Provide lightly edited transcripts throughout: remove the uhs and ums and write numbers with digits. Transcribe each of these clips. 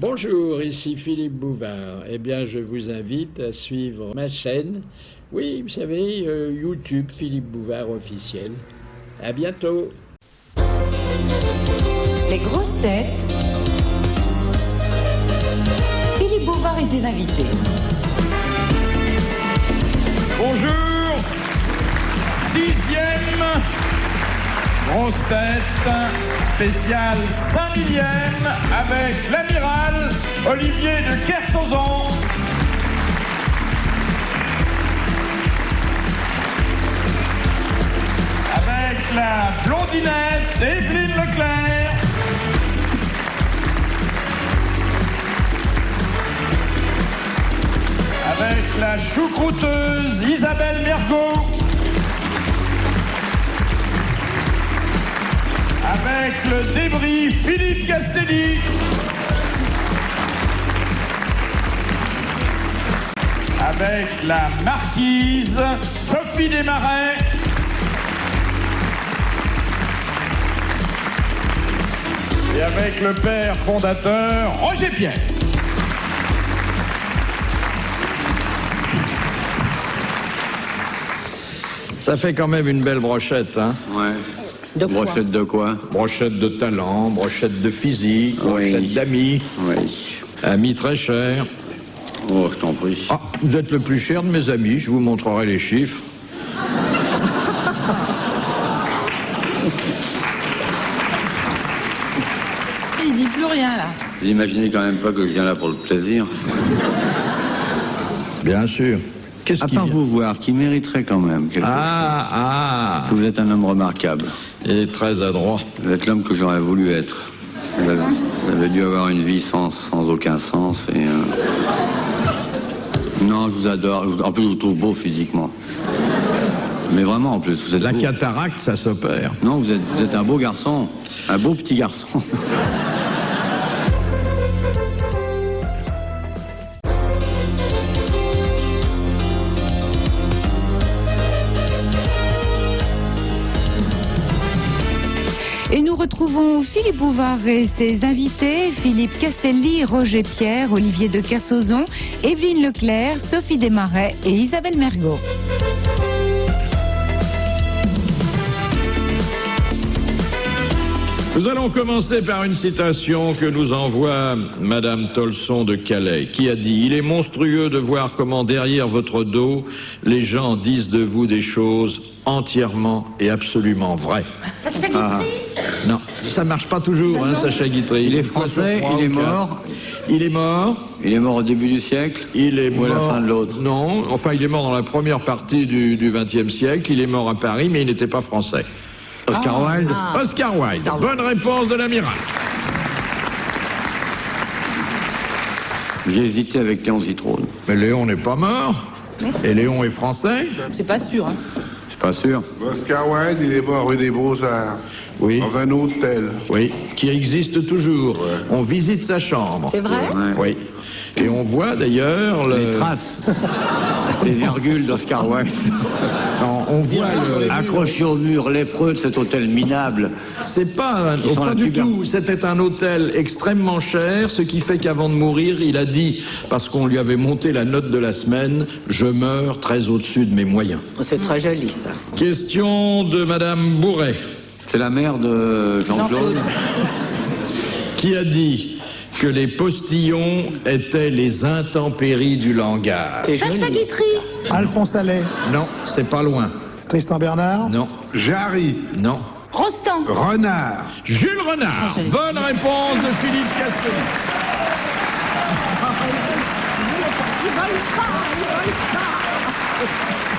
Bonjour, ici Philippe Bouvard. Eh bien, je vous invite à suivre ma chaîne. Oui, vous savez, YouTube Philippe Bouvard officiel. À bientôt. Les grosses têtes. Philippe Bouvard et ses invités. Bonjour, 6e grosse tête spéciale 5 millième avec l'amiral Olivier de Kersauzon. Avec la blondinette Evelyne Leclerc. Avec la choucrouteuse Isabelle Mergo. Avec le débris Philippe Castelli. Avec la marquise Sophie Desmarais. Et avec le père fondateur Roger Pierre. Ça fait quand même une belle brochette, hein? Ouais. De quoi? Brochette de quoi? Brochette de talent, brochette de physique, brochette d'amis. Oui. Amis très chers. Oh, je t'en prie. Ah, vous êtes le plus cher de mes amis, je vous montrerai les chiffres. Il dit plus rien là. Vous imaginez quand même pas que je viens là pour le plaisir? Bien sûr. Qu'est-ce À qu'il part y a? vous voir, qui mériterait quand même quelque chose. Vous êtes un homme remarquable. Et très adroit. Vous êtes l'homme que j'aurais voulu être. Vous avez dû avoir une vie sans aucun sens et... Non, je vous adore. En plus, je vous trouve beau physiquement. Mais vraiment, en plus, vous êtes La beau. cataracte, ça s'opère. Non, vous êtes un beau garçon. Un beau petit garçon. Et nous retrouvons Philippe Bouvard et ses invités, Philippe Castelli, Roger Pierre, Olivier de Kersauzon, Evelyne Leclerc, Sophie Desmarais et Isabelle Mergo. Nous allons commencer par une citation que nous envoie Madame Tolson de Calais, qui a dit « Il est monstrueux de voir comment derrière votre dos, les gens disent de vous des choses entièrement et absolument vraies. » Sacha Guitry. Non, ça marche pas toujours, hein, Sacha Guitry. Il est français, il est mort. Il est mort. Il est mort au début du siècle. Il est Ou à mort... la fin de l'autre. Non, enfin il est mort dans la première partie du XXe siècle. Il est mort à Paris, mais il n'était pas français. Oscar Wilde. Oscar Wilde. Bonne réponse de l'amiral. J'ai hésité avec Léon Zitrone. Mais Léon n'est pas mort. Merci. Et Léon est français. C'est pas sûr. Hein. Je suis pas sûr. Oscar Wilde, il est mort rue des Beaux-Arts. Oui. Dans un hôtel. Oui, qui existe toujours. Ouais. On visite sa chambre. C'est vrai? Ouais. Oui. Et on voit d'ailleurs Les traces. Les virgules d'Oscar Wilde. Non, on voit le... Accroché au mur lépreux de cet hôtel minable. C'est pas, Qui sent pas la du tuberculose. tout. C'était un hôtel extrêmement cher, ce qui fait qu'avant de mourir, il a dit, parce qu'on lui avait monté la note de la semaine, je meurs très au-dessus de mes moyens. C'est très joli ça. Question de Madame Bourret, C'est la mère de Jean-Claude. qui a dit que les postillons étaient les intempéries du langage. C'est joli. Sacha Guitry. Alphonse Allais, Non, c'est pas loin. Tristan Bernard, Non, Jarry. non. Rostand. Renard. Jules Renard. j'allais Bonne réponse de Philippe Castelli.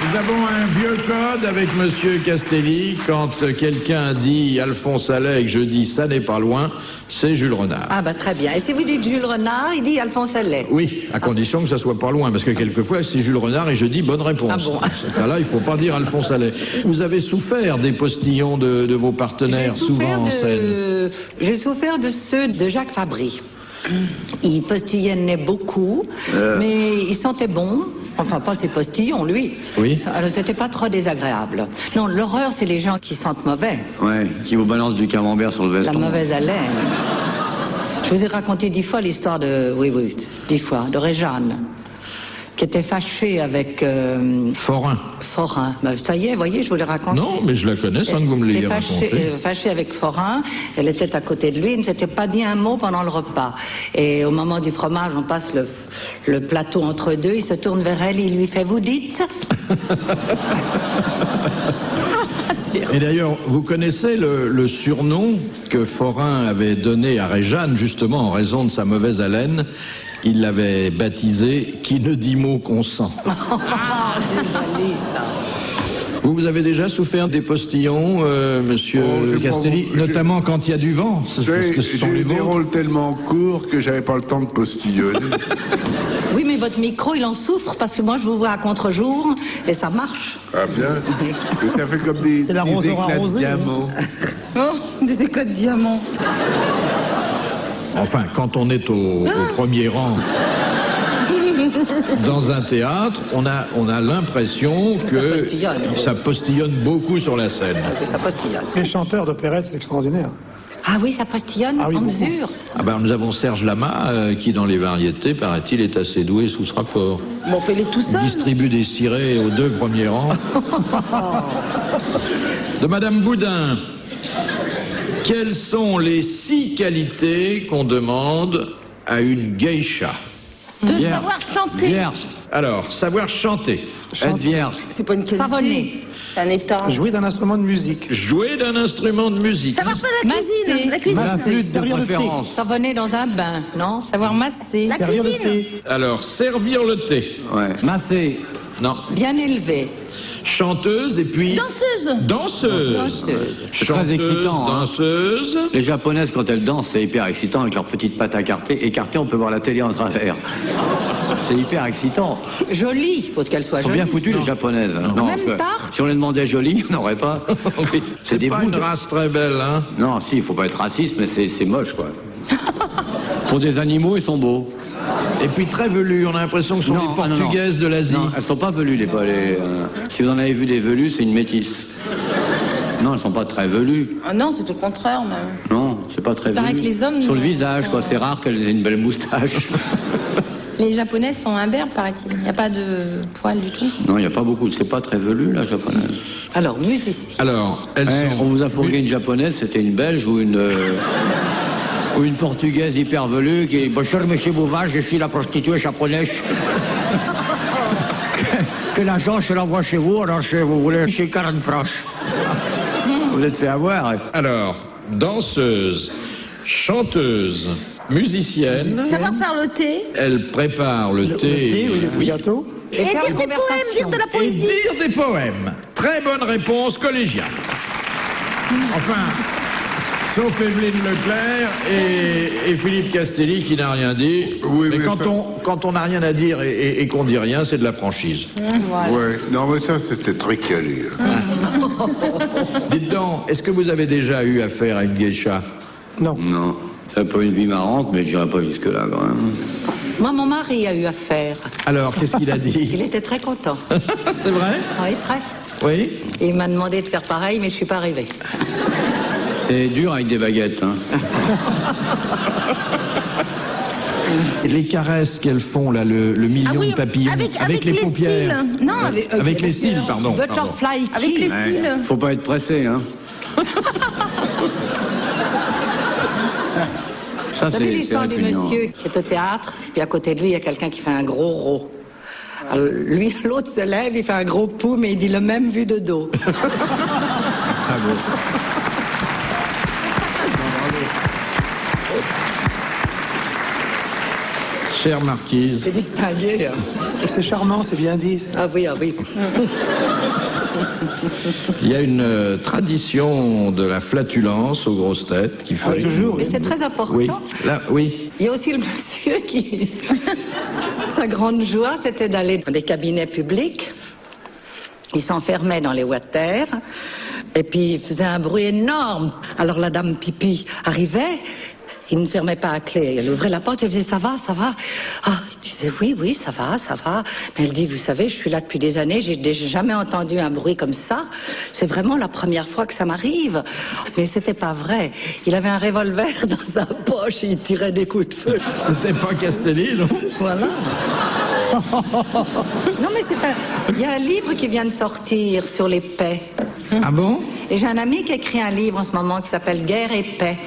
Nous avons un vieux code avec Monsieur Castelli. Quand quelqu'un dit Alphonse Allais et que je dis ça n'est pas loin, c'est Jules Renard. Ah bah très bien. Et si vous dites Jules Renard, il dit Alphonse Allais. Oui, à condition que ça soit pas loin, parce que quelquefois c'est Jules Renard et je dis bonne réponse. Ah bon. Dans ce cas-là, il faut pas dire Alphonse Allais. Vous avez souffert des postillons de vos partenaires, souvent en scène. J'ai souffert de ceux de Jacques Fabry. Il postillonnait beaucoup, mais il sentait bon. Enfin, pas ses postillons, lui. Oui. Alors, c'était pas trop désagréable. Non, l'horreur, c'est les gens qui sentent mauvais. Ouais, qui vous balance du camembert sur le La veston. mauvaise haleine. Je vous ai raconté 10 fois l'histoire de... Oui, 10 fois, de Réjeanne, qui était fâchée avec... Forain. Forain. Ben, ça y est, vous voyez, je vous l'ai raconté. Non, mais je la connais sans que vous me l'ayez raconté. Fâchée avec Forain, elle était à côté de lui, il ne s'était pas dit un mot pendant le repas. Et au moment du fromage, on passe le plateau entre deux, il se tourne vers elle, il lui fait « Vous dites ?» Et d'ailleurs, vous connaissez le surnom que Forain avait donné à Réjeanne, justement en raison de sa mauvaise haleine. Il l'avait baptisé « Qui ne dit mot consent ». C'est joli, ça. Vous avez déjà souffert des postillons, monsieur Castelli, notamment quand il y a du vent, parce que ce sont J'ai les eu des vôtres. rôles tellement courts que j'avais pas le temps de postillonner. Oui, mais votre micro, il en souffre, parce que moi, je vous vois à contre-jour, et ça marche. Ah bien. Et ça fait comme des C'est l'arroseur éclats de arrosé, diamant. Oh, des écoles de diamant. Enfin, quand on est au premier rang dans un théâtre, on a l'impression que ça postillonne beaucoup sur la scène. Ça postillonne. Les chanteurs d'opérette, c'est extraordinaire. Ah oui, ça postillonne Ah oui, en beaucoup. mesure. Ah ben, nous avons Serge Lama, qui dans les variétés, paraît-il, est assez doué sous ce rapport. Bon, fais-les tout Il seul. distribue des cirés aux 2 premiers rangs. De Madame Boudin. Quelles sont les 6 qualités qu'on demande à une geisha? De savoir chanter. Vierge. Alors, savoir chanter, Être vierge. C'est pas une qualité. Savonner. C'est un état. Jouer d'un instrument de musique. jouer d'un instrument de musique, Savoir faire la cuisine. La cuisine. La flûte de servir de thé. préférence. Savonner dans un bain, non? Savoir masser. La Servir de cuisine. thé. alors servir le thé, Ouais. Masser. non, Bien élevé. chanteuse et puis Danseuse. danseuse, C'est très Chanteuse, excitant, hein. danseuse. Les japonaises, quand elles dansent, c'est hyper excitant avec leurs petites pattes écartées, on peut voir la télé en travers. C'est hyper excitant. Jolie, il faut qu'elle soit Elles sont jolie. bien foutues, les japonaises. Non, Même parce que tarte. si on les demandait jolies, on n'aurait pas. C'est des pas bouts une de- race très belle, hein. Non, si, il faut pas être raciste, mais c'est moche, quoi. Pour des animaux, ils sont beaux. Et puis très velus, on a l'impression que ce sont Non, les ah, non, non. portugaises de l'Asie. Non, elles sont pas velues, si vous en avez vu des velus, c'est une métisse. Non, elles sont pas très velues. Ah non, c'est tout le contraire même. Non, c'est pas très Il paraît velu. que les hommes, Sur le non. visage, quoi. C'est rare qu'elles aient une belle moustache. Les japonaises sont imberbes, paraît-il. Il n'y a pas de poils du tout. Non, il n'y a pas beaucoup. C'est pas très velu, la japonaise. Alors, musicien. Alors, elles Eh, sont... on vous a fourgué une japonaise, c'était une belge ou une portugaise hyper velue qui est bonjour monsieur Bouvard, je suis la prostituée japonaise. que l'agent se l'envoie chez vous, alors si vous voulez chez 40 francs. Vous êtes fait avoir. Alors, danseuse, chanteuse, musicienne, Savoir faire le thé. elle prépare le Le thé, oui, les gâteaux. Et Et faire dire une des poèmes, conversation. dire de la et poésie. dire des poèmes. Très bonne réponse collégiale. Enfin, sauf Evelyne Leclerc et Philippe Castelli qui n'a rien dit. Oui, mais mais quand ça- on n'a rien à dire et qu'on dit rien, c'est de la franchise. Ouais. Non, mais ça, c'était très calé. Dites donc, est-ce que vous avez déjà eu affaire à une geisha? Non. Non, c'est pas une vie marrante, mais je n'irai pas jusque-là quand même. Moi, mon mari a eu affaire. Alors, qu'est-ce qu'il a Il dit? était très content. C'est vrai? Oui, très. Oui? Et il m'a demandé de faire pareil, mais je suis pas arrivée. C'est dur avec des baguettes. Hein. Les caresses qu'elles font, là, le million Ah oui, de papillons, avec les les paupières. cils. Non, Avec les cils, pardon. Butterfly avec les kiss. cils. Faut pas être pressé, hein. Ça, Vous savez l'histoire du répugnant. monsieur qui est au théâtre, puis à côté de lui, il y a quelqu'un qui fait un gros rot. Alors, lui, l'autre se lève, il fait un gros pou, mais il dit le même vu de dos. Bravo. Chère marquise, C'est distingué. Hein. C'est charmant, c'est bien dit. Ah oui, ah oui. il y a une tradition de la flatulence aux grosses têtes qui fait... toujours. Mais c'est très important. Oui, là, oui. Il y a aussi le monsieur qui... Sa grande joie, c'était d'aller dans des cabinets publics. Il s'enfermait dans les water et puis il faisait un bruit énorme. Alors la dame pipi arrivait, il ne fermait pas à clé. Elle ouvrait la porte, elle faisait, ça va, ça va. Ah, je disais, oui, ça va, ça va. Mais elle dit, vous savez, je suis là depuis des années, j'ai jamais entendu un bruit comme ça. C'est vraiment la première fois que ça m'arrive. Mais c'était pas vrai. Il avait un revolver dans sa poche, il tirait des coups de feu. C'était pas Castelli, non? Voilà. Non, mais il y a un livre qui vient de sortir sur les paix. Ah bon? Et j'ai un ami qui écrit un livre en ce moment qui s'appelle Guerre et paix.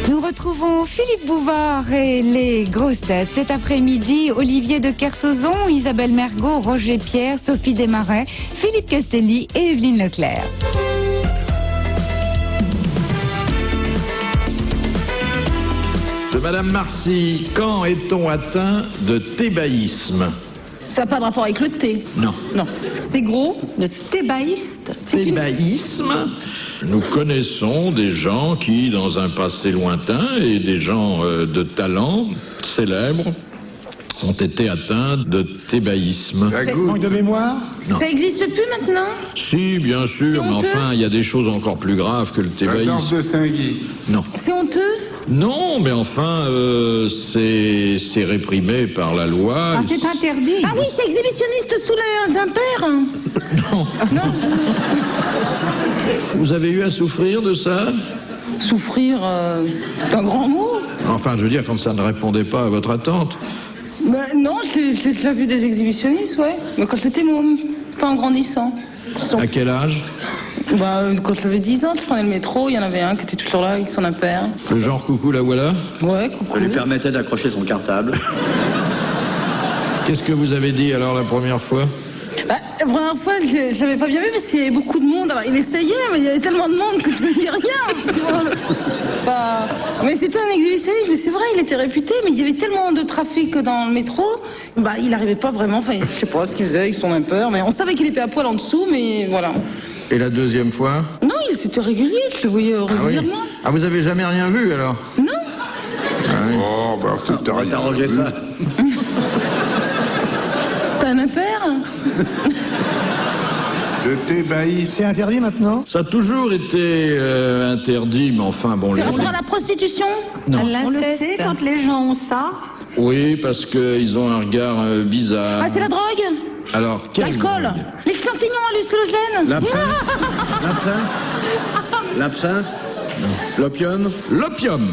Nous retrouvons Philippe Bouvard et les grosses têtes. Cet après-midi, Olivier de Kersauzon, Isabelle Mergo, Roger Pierre, Sophie Desmarais, Philippe Castelli et Evelyne Leclerc. De Madame Marcy, quand est-on atteint de thébaïsme? Ça n'a pas de rapport avec le thé. Non. Non. C'est gros. De thébaïste. Thébaïsme, nous connaissons des gens qui, dans un passé lointain, et des gens de talent célèbres, ont été atteints de thébaïsme. La goutte. Manque de mémoire. Non. Ça n'existe plus maintenant. Si, bien sûr, C'est mais honteux. enfin, il y a des choses encore plus graves que le La danse thébaïsme. de Saint-Guy. Non. C'est honteux. Non, mais enfin, c'est réprimé par la loi. Ah, c'est interdit. Ah oui, c'est exhibitionniste sous les impairs. Non. Non. Vous avez eu à souffrir de ça? Souffrir, c'est un grand mot. Enfin, je veux dire, quand ça ne répondait pas à votre attente. Non, j'ai déjà vu des exhibitionnistes, ouais. Mais quand j'étais môme, pas en grandissant. À quel âge? Quand j'avais 10 ans, je prenais le métro, il y en avait un qui était toujours là avec son impair. Le genre coucou, la voilà? Ouais, coucou. Ça lui permettait d'accrocher son cartable. Qu'est-ce que vous avez dit alors la première fois? La première fois, je l'avais pas bien vu parce qu'il y avait beaucoup de monde. Alors, il essayait, mais il y avait tellement de monde que je me dis rien. Mais c'était un exhibitionniste, mais c'est vrai, il était réputé, mais il y avait tellement de trafic dans le métro, il n'arrivait pas vraiment, enfin, je sais pas ce qu'il faisait avec son impair, mais on savait qu'il était à poil en dessous, mais voilà. Et la deuxième fois? Non, c'était régulier, je le voyais Ah oui. régulièrement. Ah, vous avez jamais rien vu alors? Non. Oh, bah, c'est On va t'arranger ça. T'as un impair? De thébaïsme. C'est interdit maintenant. Ça a toujours été interdit, mais enfin bon. C'est rapport à la prostitution? Non. On le sait quand les gens ont ça. Oui, parce qu'ils ont un regard bizarre. Ah, c'est la drogue? Alors, quel L'alcool? drogue? Les champignons hallucinogènes? L'absinthe? L'opium? L'opium.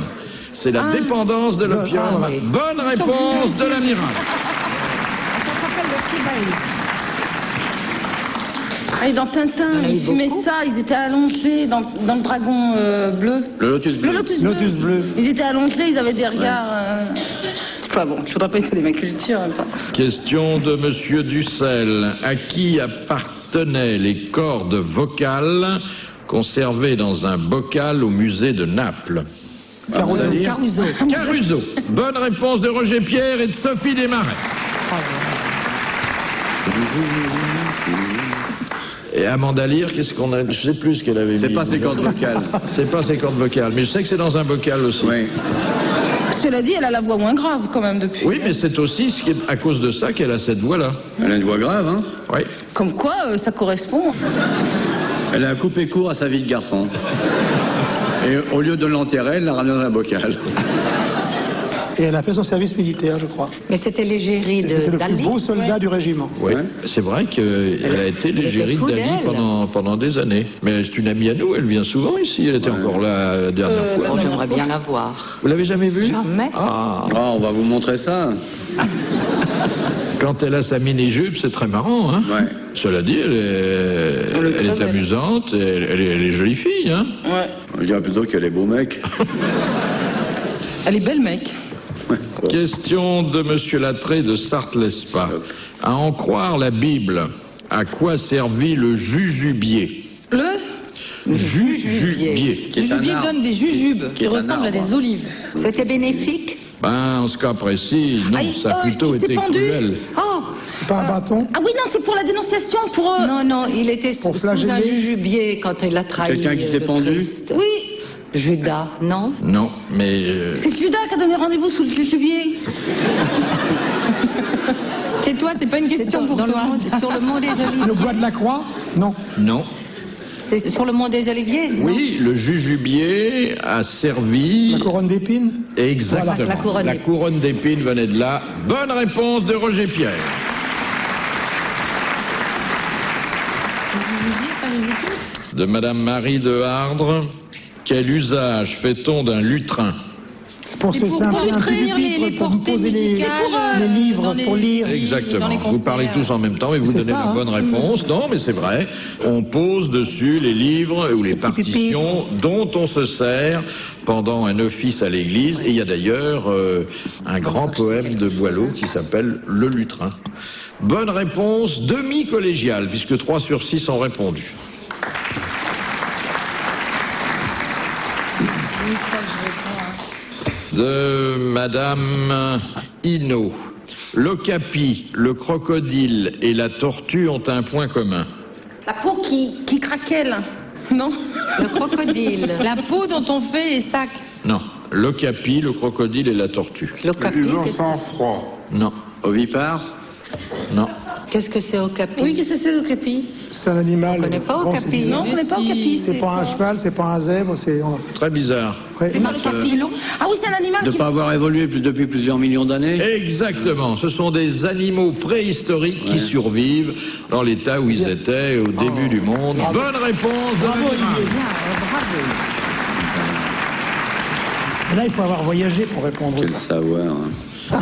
C'est la dépendance de l'opium. Ah, oui. Bonne réponse de l'amiral. Ah, et dans Tintin, ils fumaient ça, ils étaient allongés dans le dragon bleu. Le lotus bleu. Le lotus bleu. Lotus bleu. Ils étaient allongés, ils avaient des regards. Enfin bon, je voudrais pas étaler ma culture. Hein, pas. Question de Monsieur Dussel. À qui appartenaient les cordes vocales conservées dans un bocal au musée de Naples? Caruso. Caruso. Caruso. Bonne réponse de Roger Pierre et de Sophie Desmarais. Et Amanda Lear, qu'est-ce qu'on a? Je sais plus ce qu'elle avait mis. C'est pas ses cordes vocales. C'est pas ses cordes vocales, mais je sais que c'est dans un bocal aussi. Oui. Cela dit, elle a la voix moins grave quand même depuis. Oui, mais c'est aussi ce qui est à cause de ça qu'elle a cette voix-là. Elle a une voix grave, hein. Oui. Comme quoi, ça correspond. Elle a coupé court à sa vie de garçon. Et au lieu de l'enterrer, elle l'a ramené dans un bocal. Et elle a fait son service militaire, je crois. Mais c'était l'égérie C'était de le plus Dali. beau soldat du régiment. Oui, Ouais. c'est vrai qu'elle a été l'égérie de fou Dali d'elle. pendant des années. Mais c'est une amie à nous, elle vient souvent ici, elle était encore là la dernière fois. Oh, j'aimerais bien la voir. Vous l'avez jamais vue? Jamais. Ah, Ah, on va vous montrer ça. quand elle a sa mini-jupe, c'est très marrant, hein? Ouais. Cela dit, elle est amusante, elle est jolie fille, hein? Ouais. Je dirais plutôt qu'elle est beau mec. Elle est belle, mec. Question de Monsieur Lattré de Sarthe-l'Espa. À en croire la Bible, à quoi servit le jujubier? Le Jujubier. Qui est un Jujubier arbre. donne des jujubes qui est un ressemblent à arbre. des olives. C'était bénéfique. Ben, en ce cas précis, non, ça a plutôt il s'est été pendu. cruel. Oh C'est pas un bâton. Ah oui, non, c'est pour la dénonciation, pour... non, non, il était Pour sous flageller. un jujubier quand il a trahi Quelqu'un qui s'est le pendu. Christ. Oui, Judas, non? Non, mais c'est Judas qui a donné rendez-vous sous le jujubier. C'est toi, c'est pas une question pour Dans toi. le monde, ça. sur le mont des Olives. Le bois de la croix. Non. non. C'est sur le mont des Oliviers, non? Oui, le jujubier a servi... La couronne d'épines. Exactement. Voilà, la couronne d'épines venait de là. Bonne réponse de Roger Pierre. De Madame Marie de Hardre. Quel usage fait-on d'un lutrin? Pour C'est pour traire les portées musicales, les livres, dans les- pour lire. Exactement. dans les Vous parlez concerts. tous en même temps et vous C'est donnez ça, la hein. bonne réponse. Non, mais c'est vrai. On pose dessus les livres ou les partitions dont on se sert pendant un office à l'église. Et il y a d'ailleurs un grand poème de Boileau qui s'appelle Le Lutrin. Bonne réponse demi-collégiale, puisque 3 sur 6 ont répondu. De Madame Hinault. L'ocapi, le crocodile et la tortue ont un point commun. La peau qui craquelle. Non? Le crocodile. La peau dont on fait les sacs. Non. L'ocapi, le crocodile et la tortue. L'ocapi, Ils ont sang-froid. Non. Ovipare. Non. qu'est-ce que c'est okapi? Oui, qu'est-ce que c'est l'ocapi? C'est un animal. On connaît pas grand, okapi, c'est bizarre. Non, on n'est pas okapi. C'est pas un cheval, c'est pas un zèbre, c'est. Très bizarre. Ouais. C'est pas le papillon. Ah oui, c'est un animal De ne qui. pas avoir évolué depuis plusieurs millions d'années. Exactement. Ce sont des animaux préhistoriques qui survivent dans l'état où ils étaient au début du monde. Bonne réponse de l'animal. Mais là, il faut avoir voyagé pour répondre Quel ça. savoir. Hein.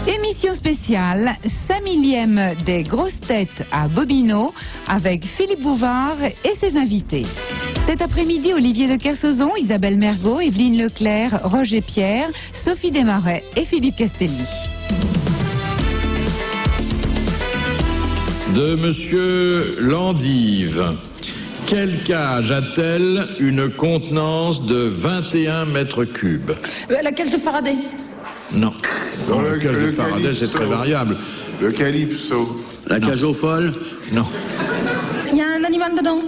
Émission spéciale, 5000e des grosses têtes à Bobino avec Philippe Bouvard et ses invités. Cet après-midi, Olivier de Kersauzon, Isabelle Mergot, Evelyne Leclerc, Roger Pierre, Sophie Desmarais et Philippe Castelli. De Monsieur Landive. Quelle cage a-t-elle une contenance de 21 mètres cubes? La cage de Faraday. Non. Dans Le- le cage de le Faraday, c'est calypso. très variable. Le calypso. La cage aux folles. Non. Il y a un animal dedans.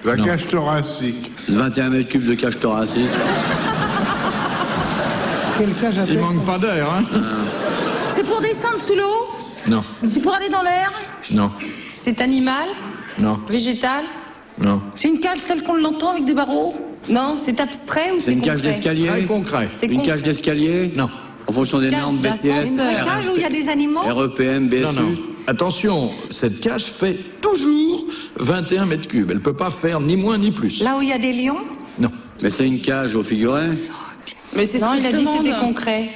La Non. cage thoracique. 21 mètres cubes de cage thoracique. Quelle cage Il a-t-elle? manque pas d'air, hein? C'est pour descendre sous l'eau. Non. C'est pour aller dans l'air. Non. C'est animal, Non. végétal. Non. C'est une cage telle qu'on l'entend avec des barreaux. Non, c'est abstrait ou C'est c'est une cage concret? d'escalier. Très concret. C'est Une concret. cage d'escalier. Non. En fonction des Cage normes BTS, d'ascenseur. Une cage où il y a des animaux? REPM, BSU. Non, non. Attention, cette cage fait toujours 21 mètres cubes. Elle ne peut pas faire ni moins ni plus. Là où il y a des lions? Non. Mais c'est une cage au figuré. Mais c'est ce Non, que il je a dit demande. c'était concret.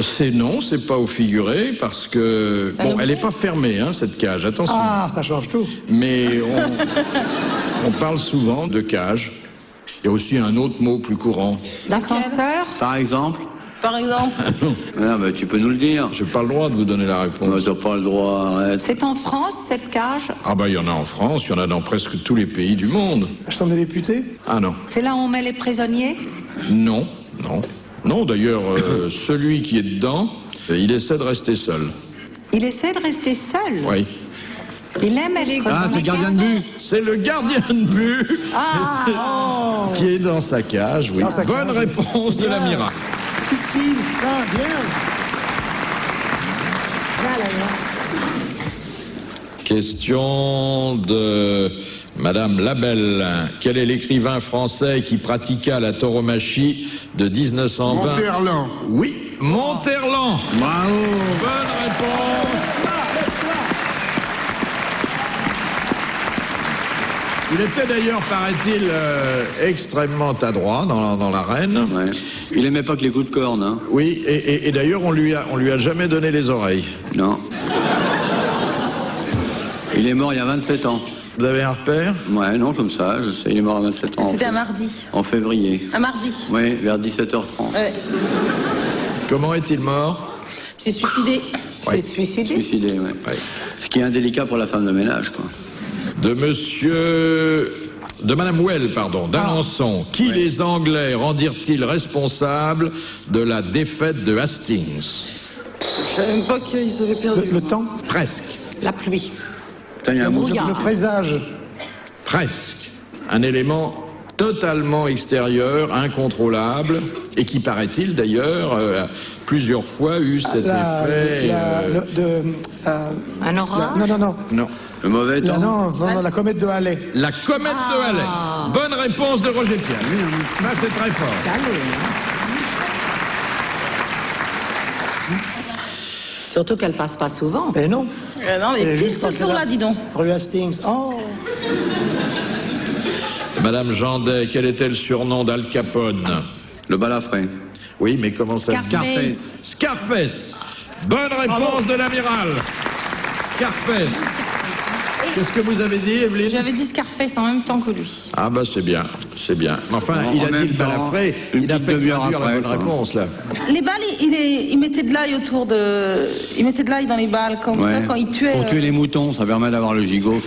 C'est pas au figuré parce que Ça bon, nous elle n'est fait. pas fermée hein, cette cage. Attention. Ah, ça change tout. Mais on parle souvent de cage. Il y a aussi un autre mot plus courant. L'ascenseur? Par exemple. Par exemple. Ah, bah, tu peux nous le dire. J'ai pas le droit de vous donner la On réponse. n'a pas le droit, arrête. C'est en France, cette cage? Ah bah il y en a en France, il y en a dans presque tous les pays du monde. La Chambre des députés. Ah non. C'est là où on met les prisonniers? Non, non. Non, d'ailleurs, celui qui est dedans, il essaie de rester seul. Il essaie de rester seul. Oui. Il aime C'est les- être Ah, c'est le gardien de but. C'est le gardien de but qui est dans sa cage, oui. Dans sa Bonne cage. réponse de la Bien. miracle. Subtil, fin, bien. Question de Madame Labelle. Quel est l'écrivain français qui pratiqua la tauromachie de 1920? Monterland. Oui, Monterland. Bravo. Bonne réponse. Il était d'ailleurs, paraît-il, extrêmement adroit dans l'arène. Ouais. Il aimait pas que les coups de corne, hein. Oui, et d'ailleurs, on lui a jamais donné les oreilles. Non. Il est mort il y a 27 ans. Vous avez un repère? Ouais, non, comme ça, je sais. Il est mort à 27 ans. C'était un mardi. En février. Un mardi. Oui, vers 17h30. Ouais. Comment est-il mort? C'est suicidé. C'est suicidé. Suicidé, ouais. Ouais. Ce qui est indélicat pour la femme de ménage, quoi. De Madame Well, pardon, d'Alençon. Qui les Anglais rendirent-ils responsables de la défaite de Hastings? Je savais même pas qu'ils avaient perdu. Le temps, Presque. La pluie. Putain, il y a un mot. le présage. Presque. Un élément totalement extérieur, incontrôlable, et qui, paraît-il d'ailleurs, plusieurs fois eu cet effet. Un aura. Non. Le mauvais temps. Non, la comète de Halley. La comète de Halley. Bonne réponse de Roger Pierre. Là, c'est très fort. Surtout qu'elle passe pas souvent. Eh non. Non, Elle mais est plus juste ce passée jour-là, là. dis donc. Rue Hastings. Oh. Madame Jandet, quel était le surnom d'Al Capone? Le balafré. Oui, mais comment ça se dit? Scarface. Bonne réponse de l'amiral. Scarface. Qu'est-ce que vous avez dit, Evelyne? J'avais dit Scarface en même temps que lui. Ah bah c'est bien, c'est bien. Mais enfin, En il a dit même le temps, balafré, une il a petite fait demi-heure traduire la après, bonne quoi. réponse, là. Les balles, il mettait de l'ail autour de. Il mettait de l'ail dans les balles, comme ça, quand il tuait. Pour tuer les moutons, ça permet d'avoir le gigot.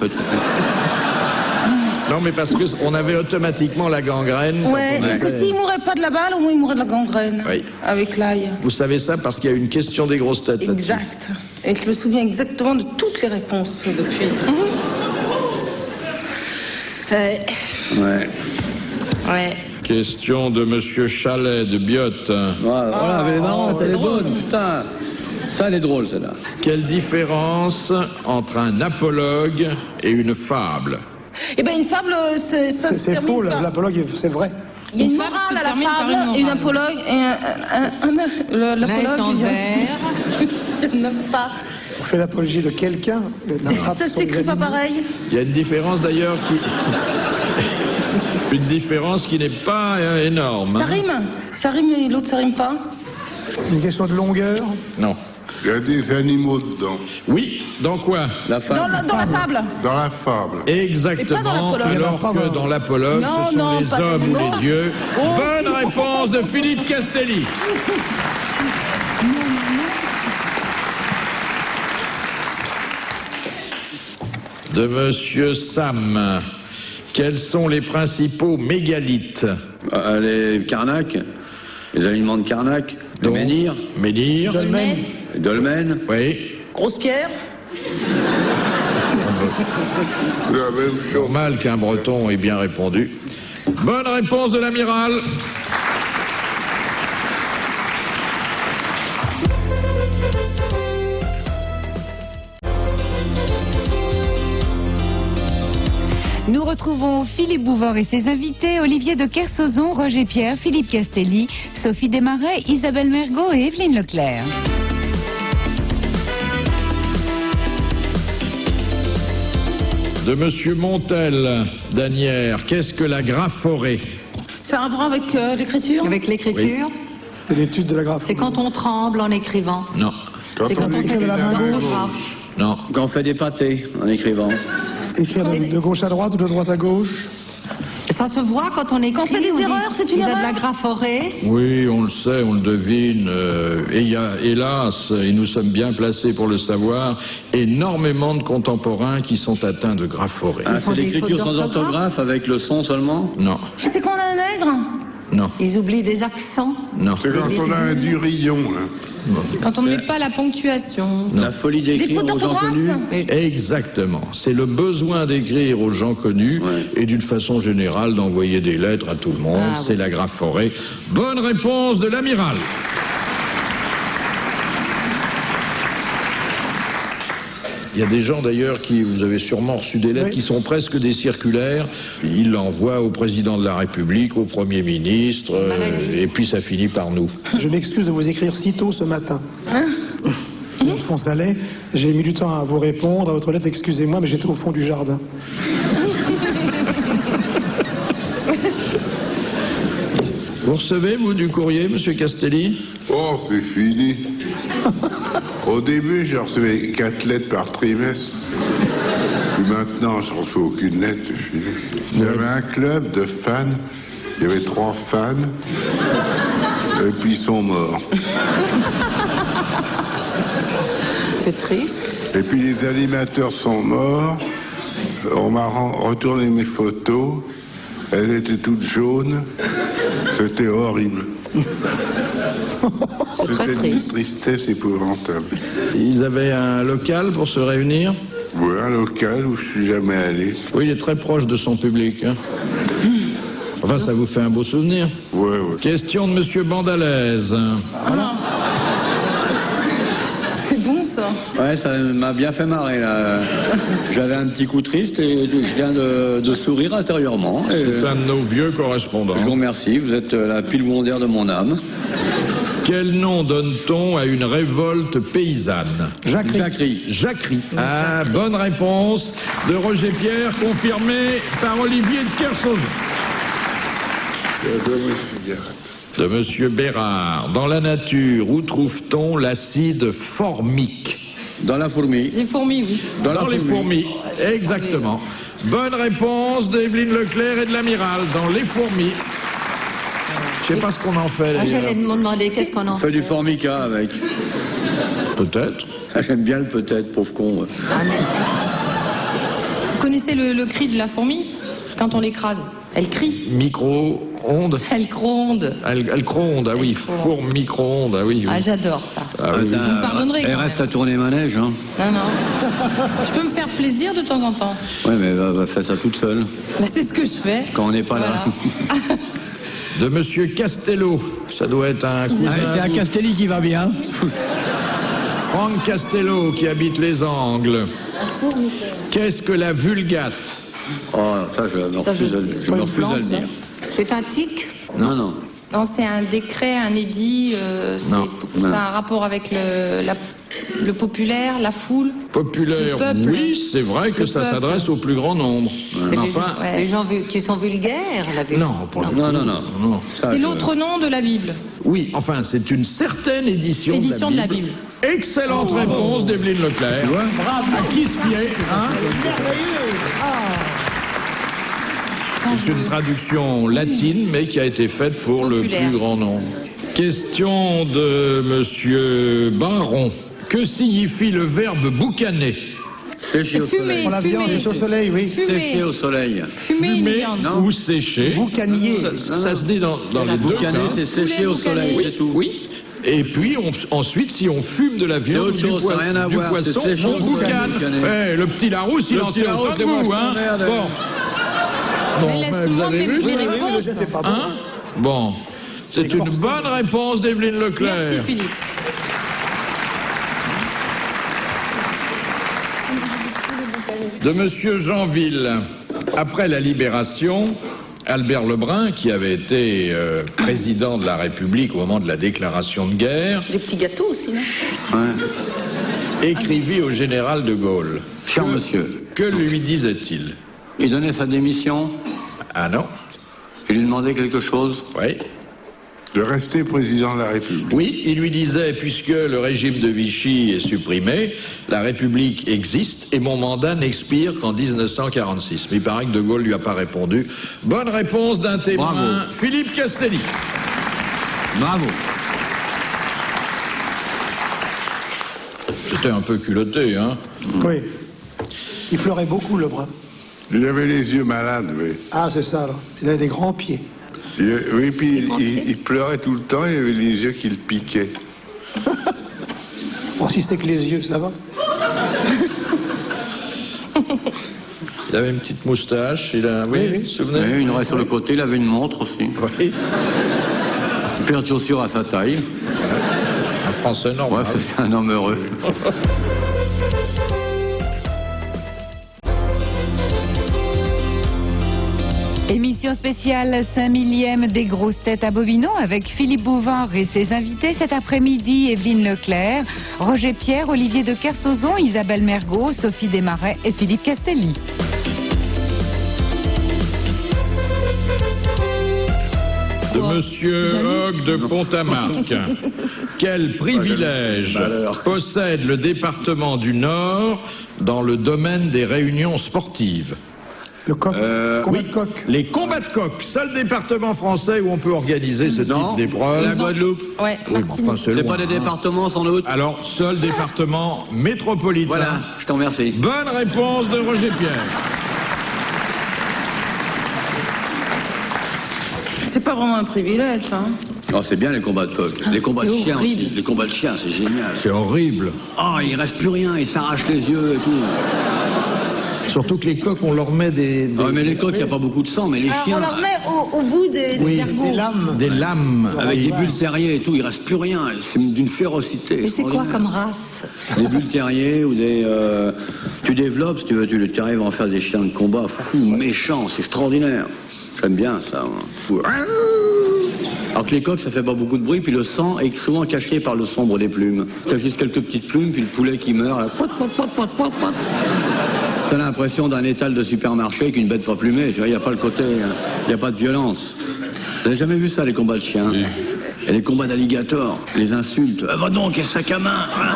Non, mais parce qu'on avait automatiquement la gangrène. quand Ouais, on parce que était- s'il mourait pas de la balle, au moins il mourrait de la gangrène. Oui. Avec l'ail. Vous savez ça parce qu'il y a une question des grosses têtes là-dessus. Exact. Et je me souviens exactement de toutes les réponses depuis. Ouais. Ouais. Question de Monsieur Chalet de Biotte. Voilà, mais elle est marrante, elle est bonne, putain. Ça, elle est drôle, celle-là. Quelle différence entre un apologue et une fable? Eh bien, une fable, ça se C'est termine faux, par- l'apologue, c'est vrai. Il y a une Une fable morale se à la termine par fable une et une morale. apologue et L'un est l'apologue. en il y a- vert. Il n'y en a pas. On fait l'apologie de quelqu'un. Ça s'écrit pas pareil. Il y a une différence d'ailleurs qui... une différence qui n'est pas énorme. Ça hein. rime. Ça rime et l'autre, ça rime pas. Une question de longueur. Non. Il y a des animaux dedans. Oui, dans quoi? La femme. Dans la fable. Dans la fable. Exactement, Et pas dans l'apologue. alors que dans l'apologue, Non, ce sont non, les pas hommes ou d'animaux. les dieux. Oh. Bonne réponse de Philippe Castelli. De Monsieur Sam. Quels sont les principaux mégalithes? Les Karnak, les aliments de Karnak, le Donc, menhir, Menhir. Dolmen. les dolmens. Oui. Grosse pierre. C'est la même chose. Normal qu'un breton ait bien répondu. Bonne réponse de l'amiral. Nous retrouvons Philippe Bouvard et ses invités, Olivier de Kersauzon, Roger Pierre, Philippe Castelli, Sophie Desmarais, Isabelle Mergot et Evelyne Leclerc. De Monsieur Montel, d'Anières. Qu'est-ce que la graphorée? C'est un rapport avec l'écriture. Avec l'écriture, C'est l'étude de la graphie. c'est quand on tremble en écrivant. Non. Quand C'est quand on fait écrit de la main gauche. l'orthographe. Non. Quand on fait des pâtés en écrivant. Écrire de gauche à droite ou de droite à gauche. Ça se voit quand on écrit. Quand on fait des dit, erreurs, c'est une il a de erreur la graphorée. Oui, on le sait, on le devine. Et il y a, hélas, et nous sommes bien placés pour le savoir, énormément de contemporains qui sont atteints de graphorée. Ah, font c'est des l'écriture fautes sans d'orthographe. orthographe avec le son seulement. Non, Et c'est quand on a un nègre. non, Ils oublient des accents. non. C'est quand on a un durillon, là. Quand on ne met pas la ponctuation. La folie Des d'écrire fautes aux gens connus. d'orthographe. Exactement. C'est le besoin d'écrire aux gens connus et d'une façon générale d'envoyer des lettres à tout le monde. Ah, C'est la graphorée. Bonne réponse de l'amiral. Il y a des gens d'ailleurs qui, vous avez sûrement reçu des lettres Oui. qui sont presque des circulaires. Ils l'envoient au président de la République, au Premier ministre, et puis ça finit par nous. Je m'excuse de vous écrire si tôt ce matin. Je pense à l'aller. J'ai mis du temps à vous répondre à votre lettre. Excusez-moi, mais j'étais au fond du jardin. Vous recevez, vous, du courrier, Monsieur Castelli? Oh, c'est fini. Au début, je recevais 4 lettres par trimestre. Puis maintenant, je ne reçois aucune lettre, c'est fini. J'avais un club de fans. Il y avait 3 fans. Et puis ils sont morts. C'est triste. Et puis les animateurs sont morts. On m'a retourné mes photos. Elles étaient toutes jaunes. C'était horrible. C'est très C'était une triste. tristesse épouvantable. Ils avaient un local pour se réunir? Oui, un local où je suis jamais allé. Oui, il est très proche de son public. Hein. Enfin, ça vous fait un beau souvenir. Ouais, ouais. Question de Monsieur Bandalaise. Ouais, ça m'a bien fait marrer, là. J'avais un petit coup triste et je viens de sourire intérieurement. C'est un de nos vieux correspondants. Je vous remercie, vous êtes la pile secondaire de mon âme. Quel nom donne-t-on à une révolte paysanne? Jacquerie. Jacquerie. Ah, bonne réponse de Roger Pierre, confirmée par Olivier de Kersauzon. De Monsieur Bérard. Dans la nature, où trouve-t-on l'acide formique? Dans la fourmi. Les fourmis, oui. Dans les fourmis. Exactement. Bonne réponse d'Evelyne Leclerc et de l'Amiral. Dans les fourmis. Je sais pas ce qu'on en fait. J'allais me demander qu'est-ce qu'on en On fait du formica avec. Peut-être. Ah, j'aime bien le peut-être, pauvre con. Vous connaissez le cri de la fourmi? Quand on l'écrase, elle crie. Micro-ondes. Elle gronde. Elle gronde, ah oui. Four micro-ondes, ah oui. Ah, j'adore ça. Ah oui. Vous me pardonnerez Elle quand reste même. à tourner manège, hein. Non. Je peux me faire plaisir de temps en temps. Ouais, mais va faire ça toute seule, Bah, c'est ce que je fais. quand on n'est pas là. Voilà. De Monsieur Castello. Ça doit être un cousin. C'est un Castelli qui va bien. Franck Castello qui habite les Angles. Qu'est-ce que la vulgate? Oh, ça, je me Ça, je refuse à sais. je me refuse à le dire. C'est un tic? Non. Non, c'est un décret, un édit. Non. C'est un rapport avec le populaire, la foule. Populaire, Le peuple. oui, c'est vrai que Le ça peuple. s'adresse au plus grand nombre. C'est Mais les enfin, gens- les gens qui sont vulgaires, la vérité. non, pour le coup, Non. ça, C'est je- l'autre nom de la Bible. Oui, enfin, c'est une certaine édition, Édition de la Bible. Excellente réponse d'Evelyne Leclerc. Bravo. À qui se fier, hein? C'est une traduction latine, mais qui a été faite pour Populaire. le plus grand nombre. Question de Monsieur Baron. Que signifie le verbe boucaner? Sécher au Fumer. soleil. On la viande, Fumer. au soleil, oui. Sécher au soleil. Fumer une Fumer viande. ou sécher? Boucanier. Ça se dit dans les deux Boucaner, cas. c'est sécher au soleil, Oui, c'est tout. oui. Et puis ensuite, si on fume de la viande autre chose, ça n'a rien à du voir, poisson, c'est sécher on au soleil, boucane. boucaner. Le petit Larousse, il Le en petit sait Larousse, autant que c'est moi, vous, je hein. t'emmerde. Mais laisse-moi vous avez vu mes ça? réponses. C'est pas bon. Hein? Bon, c'est une bonne réponse d'Evelyne Leclerc. Merci Philippe. De Monsieur Jeanville. Après la Libération, Albert Lebrun, qui avait été président de la République au moment de la déclaration de guerre, Des petits gâteaux aussi, non? écrivit au général de Gaulle. Cher monsieur. Que lui disait-il? Il donnait sa démission. Ah non? Il lui demandait quelque chose. Oui. De rester président de la République. Oui, il lui disait, puisque le régime de Vichy est supprimé, la République existe et mon mandat n'expire qu'en 1946. Mais il paraît que De Gaulle lui a pas répondu. Bonne réponse d'un témoin, Bravo. Philippe Castelli. Bravo. C'était un peu culotté, hein? Oui. Il pleurait beaucoup, le brun. Il avait les yeux malades, oui. Ah, c'est ça, alors. Il avait des grands pieds. Oui, puis il pleurait tout le temps, il avait les yeux qui le piquaient. Bon, si c'est que les yeux, ça va. Il avait une petite moustache, il a... Oui, vous vous souvenez? Oui, une oreille sur le côté, il avait une montre aussi. Oui. Une paire de chaussures à sa taille. Un Français normal. Ouais, c'est un homme heureux. Émission spéciale 5 millième des grosses têtes à Bobino avec Philippe Bouvard et ses invités cet après-midi, Evelyne Leclerc, Roger Pierre, Olivier de Kersauzon, Isabelle Mergot, Sophie Desmarais et Philippe Castelli. De Monsieur Hogg de Pont-à-Marc. Quel privilège possède le département du Nord dans le domaine des réunions sportives? Le coq. Combien de coq? Les combats de coq, seul département français où on peut organiser ce Non, type d'épreuve. la Guadeloupe. Ouais, Oui, mais Martinique. enfin, c'est C'est loin, pas des hein. départements sans doute. Alors, seul département métropolitain. Voilà, je t'en remercie. Bonne réponse de Roger Pierre. C'est pas vraiment un privilège, ça. Hein. Non, c'est bien les combats de coq. Les combats de c'est chiens horrible. aussi. Les combats de chiens, c'est génial. C'est horrible. Oh, il reste plus rien, il s'arrache les yeux et tout. Surtout que les coqs, on leur met des... Ouais, mais les coqs, il n'y a pas beaucoup de sang, mais les Alors, chiens, on leur met au bout des ergots. Des lames. Des lames. avec des bulles terriers et tout, il reste plus rien. C'est d'une férocité. Mais c'est quoi extraordinaire. comme race? Des bulles terriers ou des... tu développes, si tu veux, tu arrives à en faire des chiens de combat fous, méchants, c'est extraordinaire. J'aime bien ça. Fou. Alors que les coqs, ça fait pas beaucoup de bruit, puis le sang est souvent caché par le sombre des plumes. T'as juste quelques petites plumes, puis le poulet qui meurt, là. T'as l'impression d'un étal de supermarché avec une bête pas plumée, tu vois, il n'y a pas le côté, il n'y a pas de violence. Vous n'avez jamais vu ça, les combats de chiens? Oui. Et les combats d'alligators, les insultes. Ah, va donc, et sac à main hein.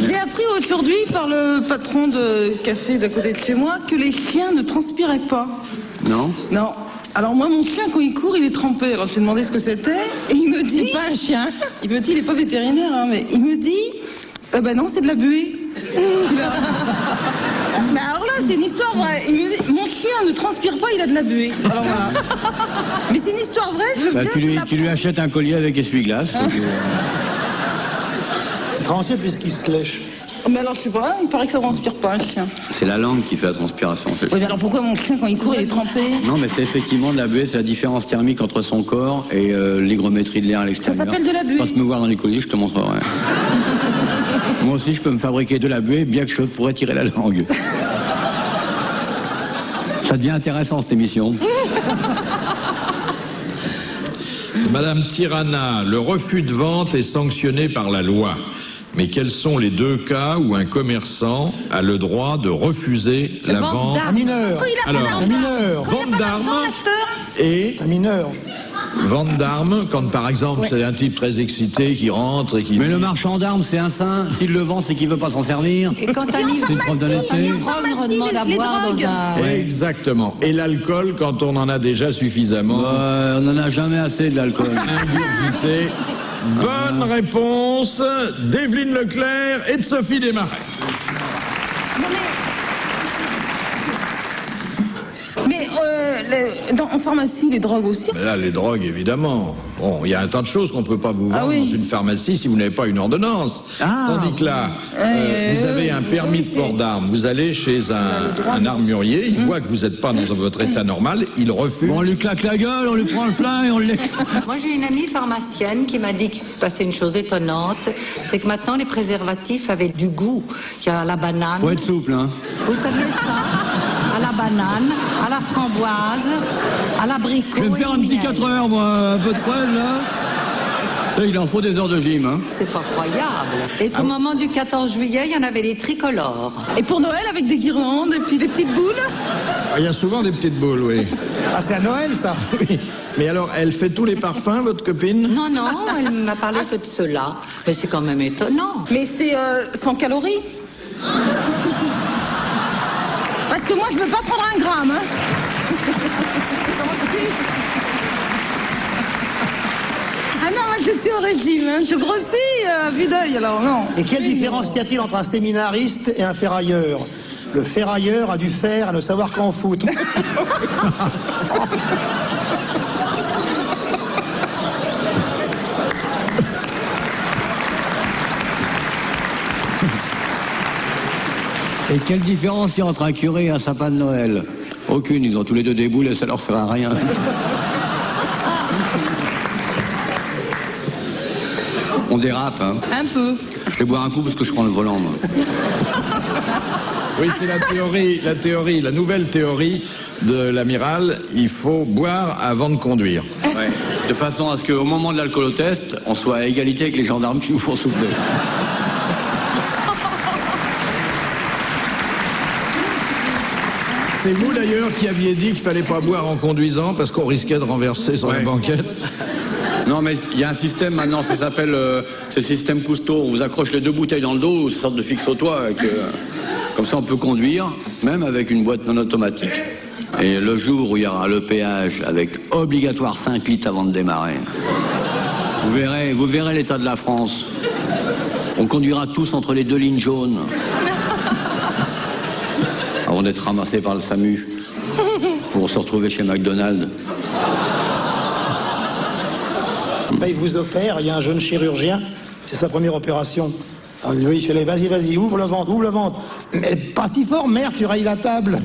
J'ai appris aujourd'hui par le patron de café d'à côté de chez moi que les chiens ne transpiraient pas. Non? Non. Alors moi, mon chien, quand il court, il est trempé. Alors je lui ai demandé ce que c'était, et il me dit... C'est pas un chien. Il me dit, il est pas vétérinaire, hein, mais il me dit... ben non, c'est de la buée. Mais alors là, c'est une histoire vraie. Il me dit, mon chien ne transpire pas, il a de la buée. Alors voilà. Mais c'est une histoire vraie, je veux Bah, bien... tu lui achètes un collier avec essuie-glace. et puis, Transier puisqu'il se lèche. Mais alors, je sais pas, il paraît que ça transpire pas, un chien. C'est la langue qui fait la transpiration. Oui, mais alors pourquoi mon chien, quand il court, il est trempé? Non, mais c'est effectivement de la buée, c'est la différence thermique entre son corps et l'hygrométrie de l'air à l'extérieur. Ça s'appelle de la buée. Passe me voir dans les colliers, je te montrerai. Moi aussi, je peux me fabriquer de la buée, bien que je pourrais tirer la langue. Ça devient intéressant, cette émission. Madame Tirana, le refus de vente est sanctionné par la loi. Mais quels sont les deux cas où un commerçant a le droit de refuser la vente? Un mineur. Alors, Un mineur. vente d'armes et Un mineur. vente d'armes, quand par exemple c'est un type très excité qui rentre et qui... Mais le marchand d'armes, c'est un saint. S'il le vend, c'est qu'il veut pas s'en servir. Et quand un C'est une preuve d'honnêteté. on demande à boire dans un... Exactement. Et l'alcool, quand on en a déjà suffisamment. On n'en a jamais assez de l'alcool. Ingurgité. Bonne réponse d'Evelyne Leclerc et de Sophie Desmarais. Mais en pharmacie, les drogues aussi. Mais là, les drogues, évidemment. Bon, il y a un tas de choses qu'on ne peut pas vous vendre Ah oui. dans une pharmacie si vous n'avez pas une ordonnance. Tandis que là, vous avez un permis de port d'armes. Vous allez chez un armurier, il voit que vous n'êtes pas dans votre état normal, il refuse. Bon, on lui claque la gueule, on lui prend le flingue et on le... Moi, j'ai une amie pharmacienne qui m'a dit qu'il s'est passé une chose étonnante, c'est que maintenant les préservatifs avaient du goût. Il y a la banane. Faut être souple, hein. Vous saviez ça? À la banane, à la framboise, à l'abricot. Je vais me faire et un au petit miel. 4 heures, moi, un peu de fraise, là. Ça, il en faut des heures de gym, hein. C'est pas croyable. Et au moment du 14 juillet, il y en avait des tricolores. Et pour Noël, avec des guirlandes et puis des petites boules. Il y a souvent des petites boules, oui. Ah, c'est à Noël, ça. Oui. Mais alors, elle fait tous les parfums, votre copine? Non, non, elle m'a parlé que de cela. Mais c'est quand même étonnant. Mais c'est 100 calories. Parce que moi, je veux pas prendre un gramme. Hein. Ah non, moi, je suis au régime. Hein. Je grossis à vue d'œil, alors non. Et quelle différence y a-t-il entre un séminariste et un ferrailleur? Le ferrailleur a du fer à ne savoir qu'en foutre. Et quelle différence il y a entre un curé et un sapin de Noël? Aucune, ils ont tous les deux des boules et ça leur sert à rien. On dérape, hein. Un peu. Je vais boire un coup parce que je prends le volant, moi. Oui, c'est la nouvelle théorie de l'amiral. Il faut boire avant de conduire. Ouais. De façon à ce qu'au moment de l'alcoolotest, on soit à égalité avec les gendarmes qui nous font souffler. C'est vous d'ailleurs qui aviez dit qu'il fallait pas boire en conduisant parce qu'on risquait de renverser sur la banquette. Non, mais il y a un système maintenant, ça s'appelle c'est le système Cousteau. On vous accroche les deux bouteilles dans le dos, c'est une sorte de fixe au toit. Comme ça, on peut conduire, même avec une boîte non automatique. Et le jour où il y aura le péage avec obligatoire 5 litres avant de démarrer, vous verrez l'état de la France. On conduira tous entre les deux lignes jaunes. Avant d'être ramassés par le SAMU pour se retrouver chez McDonald's. Là, il vous opère, il y a un jeune chirurgien, c'est sa première opération. Alors, oui, je fais, vas-y, ouvre le ventre. Mais pas si fort, merde, tu rayes la table.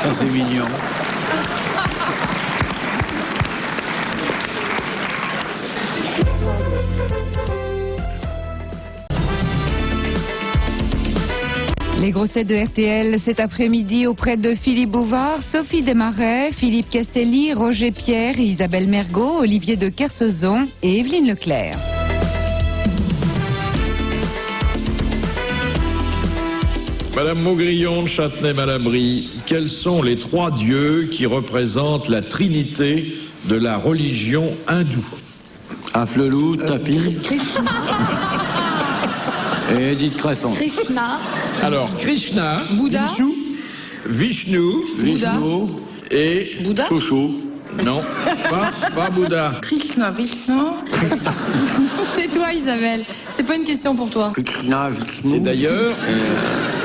Ça, c'est mignon. Les grosses têtes de RTL cet après-midi auprès de Philippe Bouvard, Sophie Desmarais, Philippe Castelli, Roger Pierre, Isabelle Mergot, Olivier de Kersauzon et Evelyne Leclerc. Madame Maugrillon de Châtenay-Malabry, quels sont les 3 dieux qui représentent la trinité de la religion hindoue? Afflelou, Tapi Krishna, et Edith Cresson. Krishna, Alors, Krishna, Bouddha. Vishnu Bouddha. Vishnu, et... Bouddha. Chouchou. Non, pas Bouddha. Krishna, Vishnu. Tais-toi, Isabelle. C'est pas une question pour toi. Krishna, Vishnu. Et d'ailleurs,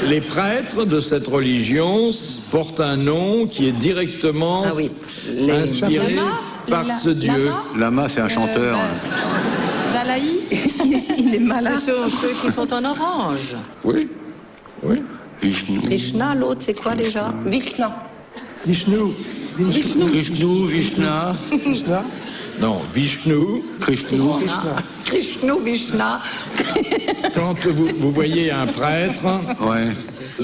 les prêtres de cette religion portent un nom qui est directement ah oui, inspiré Lama par ce dieu. Lama, c'est un chanteur. Dalaï. Il est malin. ce sont ceux qui sont en orange. Oui, oui. Vishnu. Krishna, l'autre c'est quoi déjà? Vishna. Vishnu. Krishnu, Vishna. Krishna. Non, Vishnu. Krishnu. Krishna, Vishna. Quand vous voyez un prêtre Ouais.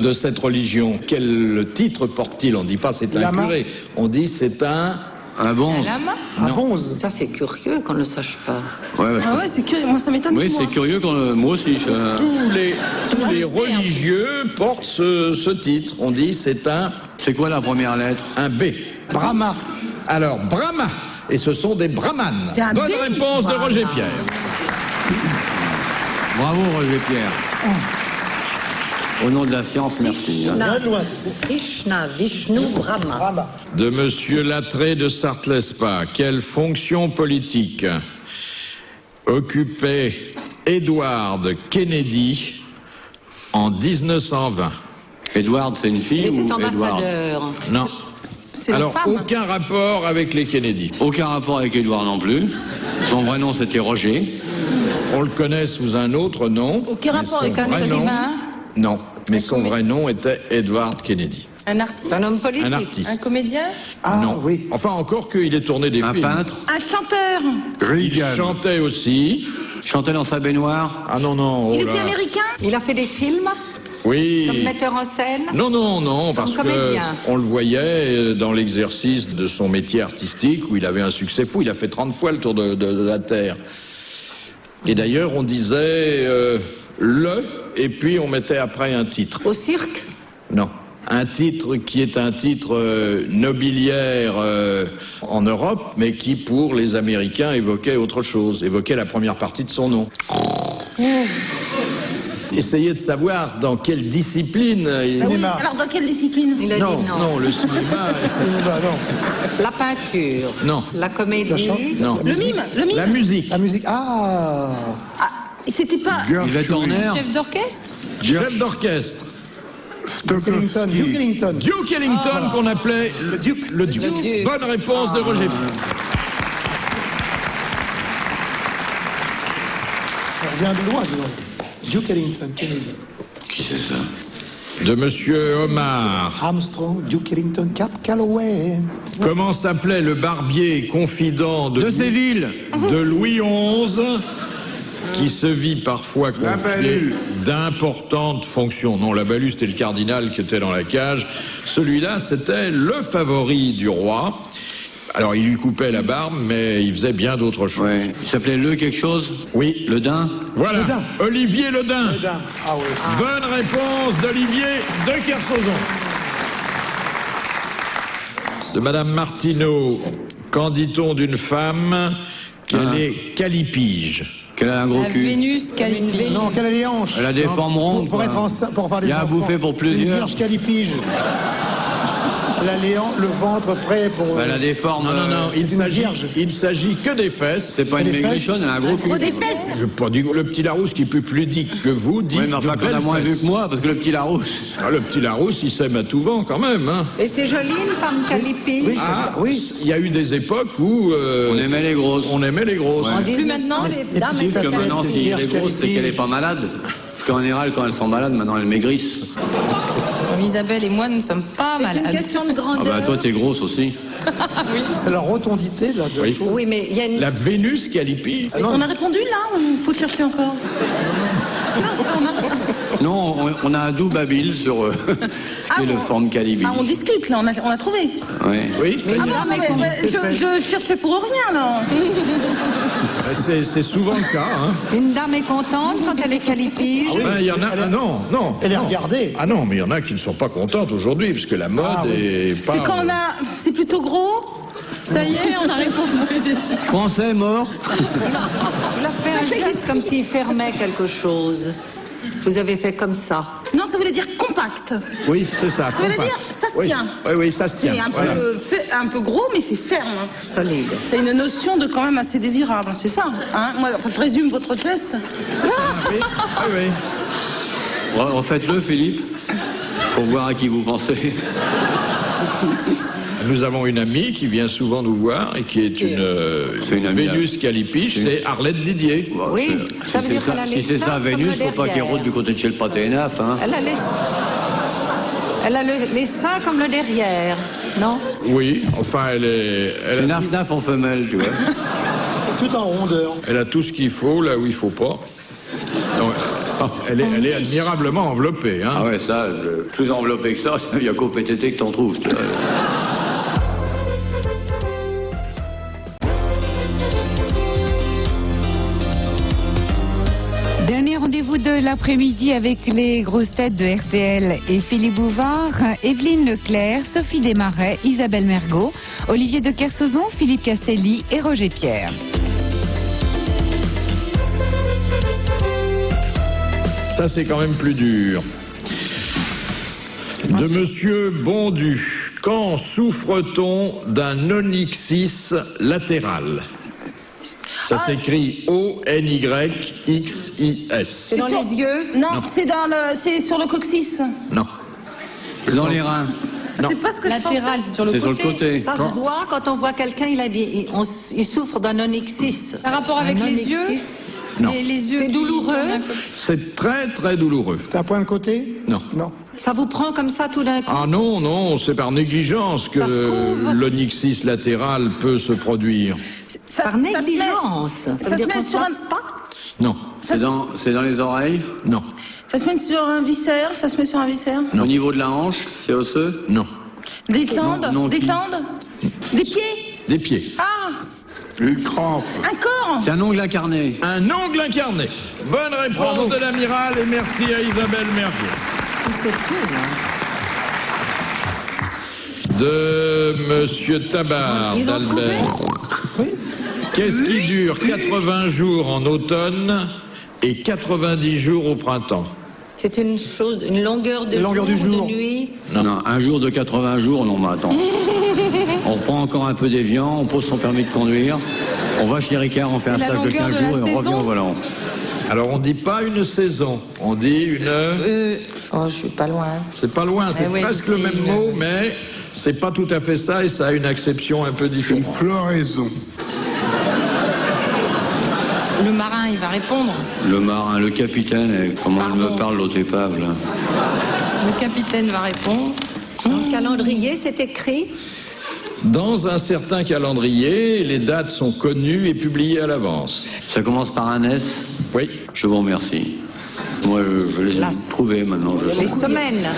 de cette religion, quel titre porte-t-il? On ne dit pas c'est un Lama. curé, on dit c'est un... Un bon. Lama. Un bonze. Ça c'est curieux qu'on ne le sache pas. Ouais, parce que- Ah ouais, c'est curieux. Moi, ça m'étonne. Oui, moi. c'est curieux quand moi aussi. Tous les religieux portent ce titre. On dit c'est C'est quoi la première lettre? un B. Brahma. Alors, Brahma. Et ce sont des brahmanes. C'est un Bonne B. réponse de Roger Pierre. Bravo, Roger Pierre. Au nom de la science, merci. Krishna, Bien loin, tu sais. Krishna, Vishnu, Brahma. Brahma. De Monsieur Lattré de Sartlespa, quelle fonction politique occupait Edward Kennedy en 1920? Edward, c'est une Il fille était ou Edward? ambassadeur. Non. C'est la Alors, femme. aucun rapport avec les Kennedy. Aucun rapport avec Edward non plus. Son vrai nom, c'était Roger. On le connaît sous un autre nom. Aucun mais rapport son avec un vrai nom- écrivain. Non, mais son vrai nom était Edward Kennedy. Un artiste. C'est un homme politique. Un artiste. Un comédien. Ah non. oui. Enfin, encore qu'il ait tourné des Un films. peintre. Un chanteur. Il chantait aussi. Chantait dans sa baignoire. Ah non, non. Il oh était là. américain. Il a fait des films Oui. comme metteur en scène. Non, parce Comme que comédien. on le voyait dans l'exercice de son métier artistique où il avait un succès fou. Il a fait 30 fois le tour de la Terre. Et d'ailleurs, on disait et puis on mettait après un titre. Au cirque. Non. Un titre qui est un titre nobiliaire en Europe, mais qui, pour les Américains, évoquait autre chose, évoquait la première partie de son nom. Essayez de savoir dans quelle discipline il... Cinéma. Alors, dans quelle discipline? Il a Non, dit non. non, le cinéma... Cinéma, non. La peinture. Non. La comédie. La chant- Non. Le mime. Le mime. La musique. La musique. Ah. Ah, c'était pas. Yvette Horner. Chef d'orchestre. Chef d'orchestre. Duke Ellington. Duke Ellington. Duke Ellington, qu'on appelait le Duke. Le Duke. Le Duke. Bonne réponse de Roger. On vient de loin, dis donc. Duke Ellington. Kennedy. Qui c'est ça? De Monsieur Omar. Armstrong. Duke Ellington. Cap Calloway. Comment s'appelait le barbier confident De Séville. de Louis XI qui se vit parfois confier Balue. d'importantes fonctions? Non, la Balue, c'était le cardinal qui était dans la cage. Celui-là, c'était le favori du roi. Alors, il lui coupait la barbe, mais il faisait bien d'autres choses. Ouais. Il s'appelait Le quelque chose. Oui. Le Dain. Voilà, Ledin. Olivier Ledin. Ah oui. Bonne réponse d'Olivier de Kersauzon. De Madame Martineau, qu'en dit-on d'une femme qu'elle est calipige? Qu'elle a un gros La cul. Vénus Calipige. Non, qu'elle a les hanches. Elle a des Non, formes rondes, Pour quoi. être enceinte, pour faire des Il y a à enfants. bouffer pour plusieurs. Une vierge calipige. Elle a le ventre prêt pour... Elle a des formes. Non, il une vierge. s'agit que des fesses. C'est pas une Les maigrichonne, elle a un gros cul. Oh, des fesses. Je peux pas dire le petit Larousse qui est plus pudique que vous dit Oui, mais enfin, de qu'on a belles moins vu fesses. que moi, parce que le petit Larousse. Ah, le petit Larousse, il s'aime à tout vent quand même. Hein. Et c'est joli, une femme calipi. Ah oui, il y a eu des époques où On aimait les grosses. on aimait les grosses. On dit Plus maintenant, les dames petits Sauf que étaient maintenant, Calipi, si elle est vierge grosse, c'est Calipi. qu'elle est pas malade. Parce qu'en général, quand elles sont malades, maintenant elles maigrissent. Isabelle et moi, nous ne sommes pas C'est une malades. question de Ah grandeur. bah toi, t'es grosse aussi. C'est la rotondité de la Oui. chose. Oui, mais il y a une... La Vénus Callipyge. On a répondu là ou faut chercher encore? Non, ça, on a répondu. Non, on a un double habile sur ce qu'est le bon. forme calibi. Ah, on discute là, on a trouvé. Oui. Oui, ça y est. Ah bon, je cherchais pour rien là. C'est souvent le cas. Hein. Une dame est contente quand elle est calipige. Ben, il y en a. Ah, non. Elle est non. regardée. Ah non, mais il y en a qui ne sont pas contentes aujourd'hui, parce que la mode est pas. C'est quand on a. C'est plutôt gros. Ça y est, on a répondu déjà. Français mort. Il a fait un geste comme s'il fermait quelque chose. Vous avez fait comme ça. Non, ça voulait dire compact. Oui, c'est ça. Ça veut compact. dire ça se Oui. tient. Oui, ça se tient. C'est Voilà. un peu gros, mais c'est ferme. Solide. C'est une notion de quand même assez désirable, c'est ça. Hein, moi, enfin, je résume votre geste. C'est ça, oui. Oui. Refaites-le, Philippe, pour voir à qui vous pensez. Nous avons une amie qui vient souvent nous voir et qui est C'est une amie, Vénus Callipyge, c'est Arlette Didier. Oui, ça veut Si dire c'est qu'elle a ça, les si c'est seins ça comme Vénus, le faut pas qu'elle derrière. rôde du côté de chez le Paténaf. Hein. Elle a les seins comme le derrière, non? Oui, enfin, C'est naf-naf en femelle, tu vois. Tout en rondeur. elle a tout ce qu'il faut là où il faut pas. Donc, elle est admirablement enveloppée. Hein. Ah ouais, ça, plus enveloppé que ça, il y a qu'au PTT que t'en trouves. Tu vois. Dernier rendez-vous de l'après-midi avec les grosses têtes de RTL et Philippe Bouvard, Evelyne Leclerc, Sophie Desmarais, Isabelle Mergot, Olivier de Kersauzon, Philippe Castelli et Roger Pierre. Ça, c'est quand même plus dur. De Monsieur Bondu. Quand souffre-t-on d'un onyxis latéral? Ça s'écrit O-N-Y-X-I-S. C'est dans les yeux? Non, c'est sur le coccyx. Non. Dans les reins. Non. C'est pas ce que Latéral, c'est sur le C'est côté. sur le côté. Ça se voit quand on voit quelqu'un, il a dit, il souffre d'un onyxis. Ça a rapport avec Un les onyxis. yeux Non. Et les yeux C'est qui douloureux. tournent d'un côté. C'est très, très douloureux. C'est un point de côté? Non. Non. Ça vous prend comme ça tout d'un coup? Ah non, c'est par négligence Ça que recouvre. l'onyxis latéral peut se produire. Par négligence. Ça veut ça dire se qu'on met se sur un... lave pas? Non, C'est dans les oreilles. non, Ça se met sur un viscère, ça se met sur un viscère. Au niveau de la hanche, c'est osseux. non. Des glandes, non, des qui- glandes, des pieds. Des pieds. Ah, Une crampe. un corps. C'est un ongle incarné. Un ongle incarné. Bonne réponse de l'amiral et merci à Isabelle Mergo. C'est cool, hein. De Monsieur Tabar Ils ont trouvé? d'Albert. Qu'est-ce qui dure 80 jours en automne et 90 jours au printemps? C'est une chose, une longueur de Longueur du jour. de nuit. Non, un jour de 80 jours, non, mais attends. On reprend encore un peu d'évian, on pose son permis de conduire, on va chez Ricard, on fait un C'est la stage de longueur 15 de la jours et on revient saison au volant. Alors on dit pas une saison, on dit une... Oh, je suis pas loin. C'est pas loin, c'est ouais, presque c'est le même une- mot, mais c'est pas tout à fait ça et ça a une acception un peu Une différente. floraison. Le marin, il va répondre. Le marin, le capitaine, comment elle Pardon. me parle l'autre épave, là. Le capitaine va répondre. Dans le calendrier, c'est écrit. Dans un certain calendrier, les dates sont connues et publiées à l'avance. Ça commence par un S. Oui. Je vous remercie. Moi, je les ai trouvés maintenant. je Les sais. semaines.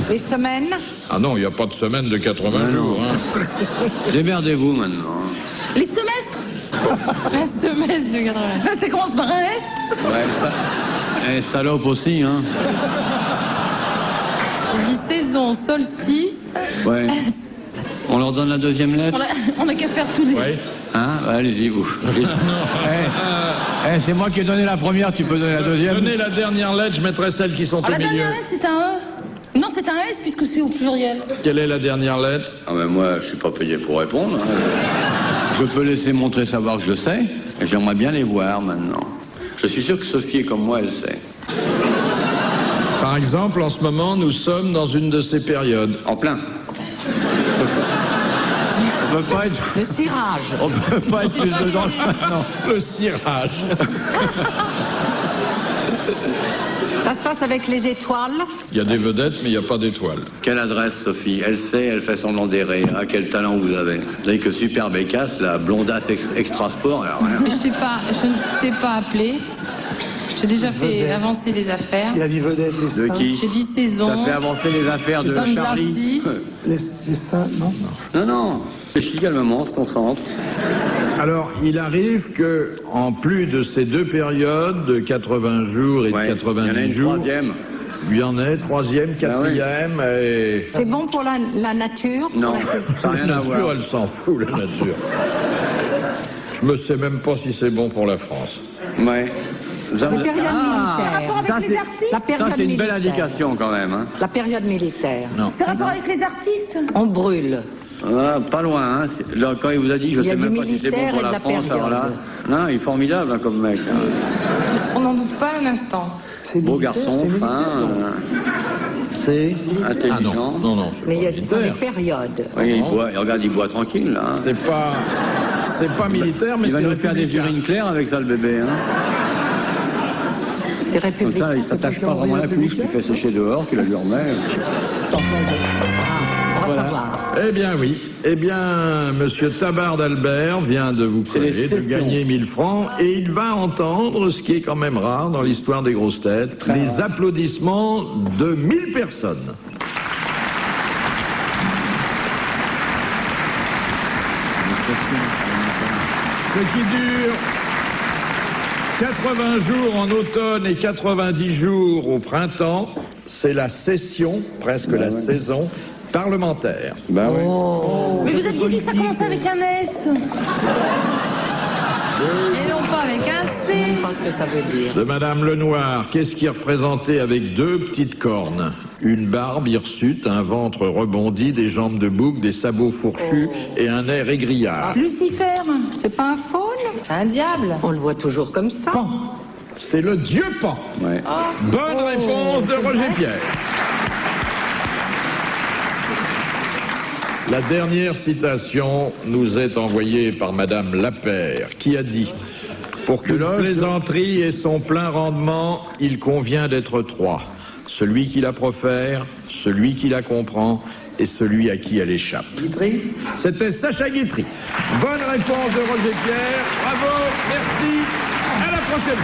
Les semaines. Ah non, il n'y a pas de semaine de 80 Ah non. jours. Hein. Démerdez-vous maintenant. Les semestres. Un semestre de 80. Ça commence par un S. Ouais, ça. Eh, salope aussi, hein. J'ai dit saison, solstice. Ouais. On leur donne la deuxième lettre. On a qu'à faire tous les. Ouais. Hein? Ouais, allez-y, vous. C'est moi qui ai donné la première, tu peux donner la deuxième. Donnez la dernière lettre, je mettrai celles qui sont Oh, au la milieu. dernière lettre, c'est un E. Non, c'est c'est un S puisque c'est au pluriel. Quelle est la dernière lettre? Ah ben moi, je suis pas payé pour répondre. Je peux laisser montrer savoir que je sais, et j'aimerais bien les voir maintenant. Je suis sûr que Sophie est comme moi, elle sait. Par exemple, en ce moment, nous sommes dans une de ces périodes. En plein. On peut pas être... Le cirage. On peut pas être plus dedans maintenant. Le cirage. Ça se passe avec les étoiles. Il y a des vedettes, mais il n'y a pas d'étoiles. Quelle adresse, Sophie? Elle sait, elle fait semblant d'errer. Ah, quel talent vous avez. Vous avez que super bécasse, la blondasse extra sport. Alors, rien. Mais je ne t'ai pas appelé. J'ai déjà fait avancer les affaires. Il a dit vedette, les De seins. qui? J'ai dit saison. Ça fait avancer les affaires de Saison Charlie. d'artiste. Les seins, non? Non, non. Réfléchis calmement, on se concentre. Alors, il arrive que, en plus de ces deux périodes de 80 jours et Ouais, de 90 il y en a une jours, troisième. il y en a troisième, quatrième, et... C'est bon pour la nature. Non, ça n'a rien La à nature, voir. elle s'en fout, la nature. Je me sais même pas si c'est bon pour la France. Ouais. La période militaire. Ça, c'est, La ça, période c'est une belle militaire. indication quand même. Hein. La période militaire. Non. C'est rapport avec les artistes? On brûle. Ah, pas loin. Hein. Là, quand il vous a dit, je Il y a sais du même pas si c'est bon militaire pour et de la la France. Alors là, période. non, il est formidable hein, comme mec. Hein. On n'en doute pas un instant. C'est Beau militaire, garçon, c'est fin, militaire, C'est... intelligent. Ah non, non, non, c'est Mais pas il y a des militaire. périodes. Oui, il boit, et regarde, il boit tranquille là. Hein. C'est pas militaire, mais Il va c'est nous faire des républicain. urines claires avec ça, le bébé. Hein. C'est Comme républicain. ça, il c'est s'attache pas pas vraiment à la couche, républicain. tu fais sécher dehors, tu la lui remets. On va savoir. Eh bien oui, eh bien Monsieur Tabard d'Albert vient de vous C'est les coller, de sessions. gagner 1000 francs et il va entendre, ce qui est quand même rare dans l'histoire des grosses têtes, les applaudissements de 1000 personnes. Ce qui dure 80 jours en automne et 90 jours au printemps, c'est la session, presque la saison parlementaire. Bah oui. Mais vous aviez dit que ça commençait avec un S. Et non pas avec un C. Je sais pas ce que ça veut dire. De Madame Lenoir, qu'est-ce qui est représenté avec deux petites cornes? Une barbe hirsute, un ventre rebondi, des jambes de bouc, des sabots fourchus et un air égrillard. Lucifer. C'est pas un faune? Un diable. On le voit toujours comme ça. C'est le dieu Pan. Ouais. Bonne réponse de Roger Pierre. La dernière citation nous est envoyée par Madame Lapère, qui a dit « Pour que la plaisanterie ait son plein rendement, il convient d'être trois. Celui qui la profère, celui qui la comprend et celui à qui elle échappe. » C'était Sacha Guitry. Bonne réponse de Roger Pierre. Bravo, merci. À la prochaine.